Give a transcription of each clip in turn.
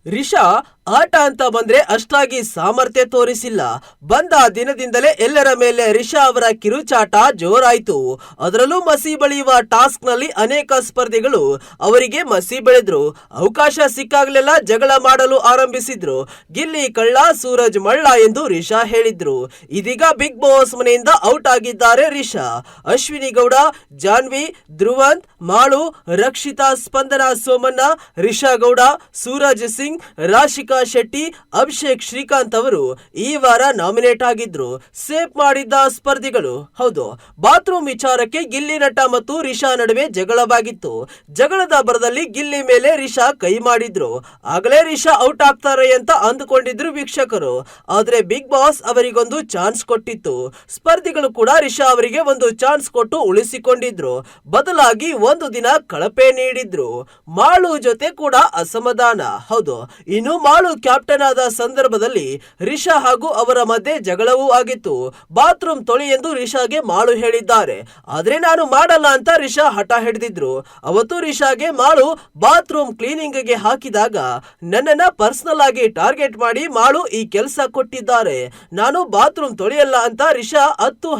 ರಿಷಾ ಆಟ ಅಂತ ಬಂದ್ರೆ ಅಷ್ಟಾಗಿ ಸಾಮರ್ಥ್ಯ ತೋರಿಸಿಲ್ಲ. ಬಂದ ದಿನದಿಂದಲೇ ಎಲ್ಲರ ಮೇಲೆ ರಿಷಾ ಅವರ ಕಿರುಚಾಟ ಜೋರಾಯ್ತು. ಅದರಲ್ಲೂ ಮಸಿ ಬಳಿಯುವ ಟಾಸ್ಕ್ ನಲ್ಲಿ ಅನೇಕ ಸ್ಪರ್ಧಿಗಳು ಅವರಿಗೆ ಮಸಿ ಬೆಳೆದ್ರು. ಅವಕಾಶ ಸಿಕ್ಕಾಗ್ಲೆಲ್ಲ ಜಗಳ ಮಾಡಲು ಆರಂಭಿಸಿದ್ರು. ಗಿಲ್ಲಿ ಕಳ್ಳ, ಸೂರಜ್ ಮಳ್ಳ ಎಂದು ರಿಷಾ ಹೇಳಿದ್ರು. ಇದೀಗ ಬಿಗ್ ಬಾಸ್ ಮನೆಯಿಂದ ಔಟ್ ಆಗಿದ್ದಾರೆ ರಿಷಾ. ಅಶ್ವಿನಿ ಗೌಡ, ಜಾನ್ವಿ, ಧ್ರುವಂತ್, ಮಾಳು, ರಕ್ಷಿತಾ, ಸ್ಪಂದನ ಸೋಮಣ್ಣ, ರಿಷಾ ಗೌಡ, ಸೂರಜ್ ಸಿಂಗ್, ರಾಶಿಕಾ ಶೆಟ್ಟಿ, ಅಭಿಷೇಕ್ ಶ್ರೀಕಾಂತ್ ಅವರು ಈ ವಾರ ನಾಮಿನೇಟ್ ಆಗಿದ್ರು. ಸೇಫ್ ಮಾಡಿದ್ದ ಸ್ಪರ್ಧಿಗಳು. ಹೌದು, ಬಾತ್ರೂಮ್ ವಿಚಾರಕ್ಕೆ ಗಿಲ್ಲಿ ನಟ ಮತ್ತು ರಿಷಾ ನಡುವೆ ಜಗಳವಾಗಿತ್ತು. ಜಗಳದ ಬರದಲ್ಲಿ ಗಿಲ್ಲಿ ಮೇಲೆ ರಿಷಾ ಕೈ ಮಾಡಿದ್ರು. ಆಗಲೇ ರಿಷಾ ಔಟ್ ಆಗ್ತಾರೆ ಅಂತ ಅಂದುಕೊಂಡಿದ್ರು ವೀಕ್ಷಕರು. ಆದ್ರೆ ಬಿಗ್ ಬಾಸ್ ಅವರಿಗೊಂದು ಚಾನ್ಸ್ ಕೊಟ್ಟಿತ್ತು. ಸ್ಪರ್ಧಿಗಳು ಕೂಡ ರಿಷಾ ಅವರಿಗೆ ಒಂದು ಚಾನ್ಸ್ ಕೊಟ್ಟು ಉಳಿಸಿಕೊಂಡಿದ್ರು. ಬದಲಾಗಿ ಒಂದು ದಿನ ಕಳಪೆ ನೀಡಿದ್ರು. ಮಾಳು ಜೊತೆ ಕೂಡ ಅಸಮಾಧಾನ. ಹೌದು, ಇನ್ನು ಮಾಳು ಕ್ಯಾಪ್ಟನ್ ಆದ ಸಂದರ್ಭದಲ್ಲಿ ರಿಷಾ ಹಾಗೂ ಅವರ ಮಧ್ಯೆ ಜಗಳವೂ ಆಗಿತ್ತು. ಬಾತ್ರೂಮ್ ತೊಳಿ ಎಂದು ರಿಷಾಗೆ ಮಾಳು ಹೇಳಿದ್ದಾರೆ. ಆದ್ರೆ ನಾನು ಮಾಡಲ್ಲ ಅಂತ ರಿಷಾ ಹಠ ಹಿಡಿದಿದ್ರು. ಅವತ್ತು ರಿಷಾಗೆ ಮಾಳು ಬಾತ್ರೂಮ್ ಕ್ಲೀನಿಂಗ್ ಗೆ ಹಾಕಿದಾಗ ನನ್ನನ್ನ ಪರ್ಸನಲ್ ಆಗಿ ಟಾರ್ಗೆಟ್ ಮಾಡಿ ಮಾಳು ಈ ಕೆಲಸ ಕೊಟ್ಟಿದ್ದಾರೆ. ನಾನು ಬಾತ್ರೂಮ್ ತೊಳೆಯಲ್ಲ ಅಂತ ರಿಷಾ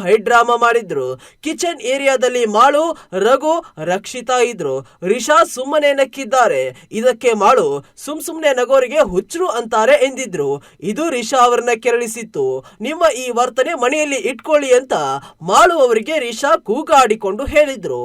ಹೈ ಡ್ರಾಮಾ ಮಾಡಿದ್ರು. ಕಿಚನ್ ಏರಿಯಾದಲ್ಲಿ ಮಾಳು, ರಘು, ರಕ್ಷಿತಾ ಇದ್ರು. ರಿಷಾ ಸುಮ್ಮನೆ ನಕ್ಕಿದ್ದಾರೆ. ಇದಕ್ಕೆ ಮಾಳು ಸುಮ್ನೆ ನಗೋರಿಗೆ ಹುಚ್ಚರು ಅಂತಾರೆ ಎಂದಿದ್ರು. ಇದು ರಿಷಾ ಅವರನ್ನ ಕೆರಳಿಸಿತ್ತು. ನಿಮ್ಮ ಈ ವರ್ತನೆ ಮನೆಯಲ್ಲಿ ಇಟ್ಕೊಳ್ಳಿ ಅಂತ ಮಾಳು ಅವರಿಗೆ ರಿಷಾ ಕೂಗಾಡಿಕೊಂಡು ಹೇಳಿದ್ರು.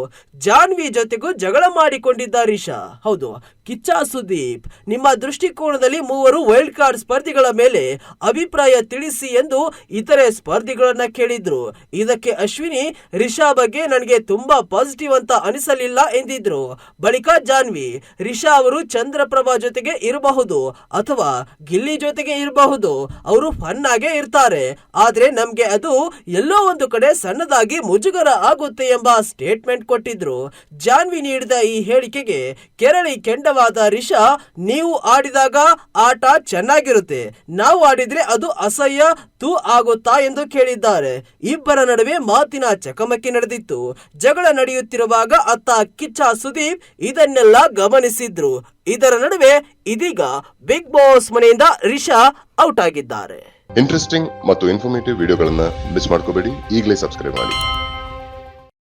ಜಾನ್ವಿ ಜೊತೆಗೂ ಜಗಳ ಮಾಡಿಕೊಂಡಿದ್ದ ರಿಷಾ. ಹೌದು, ಕಿಚ್ಚ ಸುದೀಪ್, ನಿಮ್ಮ ದೃಷ್ಟಿಕೋನದಲ್ಲಿ ಮೂವರು ವೈಲ್ಡ್ ಕಾರ್ಡ್ ಸ್ಪರ್ಧಿಗಳ ಮೇಲೆ ಅಭಿಪ್ರಾಯ ತಿಳಿಸಿ ಎಂದು ಇತರೆ ಸ್ಪರ್ಧಿಗಳನ್ನ ಕೇಳಿದ್ರು. ಇದಕ್ಕೆ ಅಶ್ವಿನಿ, ರಿಷಾ ಬಗ್ಗೆ ನನಗೆ ತುಂಬಾ ಪಾಸಿಟಿವ್ ಅಂತ ಅನಿಸಲಿಲ್ಲ ಎಂದಿದ್ರು. ಬಳಿಕ ಜಾನ್ವಿ, ರಿಷಾ ಅವರು ಚಂದ್ರಪ್ರಭಾ ಜೊತೆಗೆ ಇರಬಹುದು ಅಥವಾ ಗಿಲ್ಲಿ ಜೊತೆಗೆ ಇರಬಹುದು, ಅವರು ಫನ್ ಆಗೇ ಇರ್ತಾರೆ, ಆದ್ರೆ ನಮ್ಗೆ ಅದು ಎಲ್ಲೋ ಒಂದು ಕಡೆ ಸಣ್ಣದಾಗಿ ಮುಜುಗರ ಆಗುತ್ತೆ ಎಂಬ ಸ್ಟೇಟ್ಮೆಂಟ್ ಕೊಟ್ಟಿದ್ರು. ಜಾನ್ವಿ ನೀಡಿದ ಈ ಹೇಳಿಕೆಗೆ ಕೆರಳಿ ಕೆಂಡವಾದ ರಿಷಾ, ನೀವು ಆಡಿದಾಗ ಆಟ ಚೆನ್ನಾಗಿರುತ್ತೆ, ನಾವು ಆಡಿದ್ರೆ ಅದು ಅಸಹ್ಯ ತೂ ಆಗುತ್ತಾ ಎಂದು ಕೇಳಿದ್ದಾರೆ. ಇಬ್ಬರ ನಡುವೆ ಮಾತಿನ ಚಕಮಕಿ ನಡೆದಿತ್ತು. ಜಗಳ ನಡೆಯುತ್ತಿರುವಾಗ ಅತ್ತ ಕಿಚ್ಚ ಸುದೀಪ್ ಇದನ್ನೆಲ್ಲ ಗಮನಿಸಿದ್ರು. ಇದರ ನಡುವೆ ಇದೀಗ ಬಿಗ್ ಬಾಸ್ ಮನೆಯಿಂದ ರಿಷಾ ಔಟ್ ಆಗಿದ್ದಾರೆ. ಇಂಟ್ರೆಸ್ಟಿಂಗ್ ಮತ್ತು ಇನ್ಫಾರ್ಮೇಟಿವ್ ವಿಡಿಯೋಗಳನ್ನ ಮಿಸ್ ಮಾಡ್ಕೋಬೇಡಿ. ಈಗಲೇ ಸಬ್ಸ್ಕ್ರೈಬ್ ಮಾಡಿ.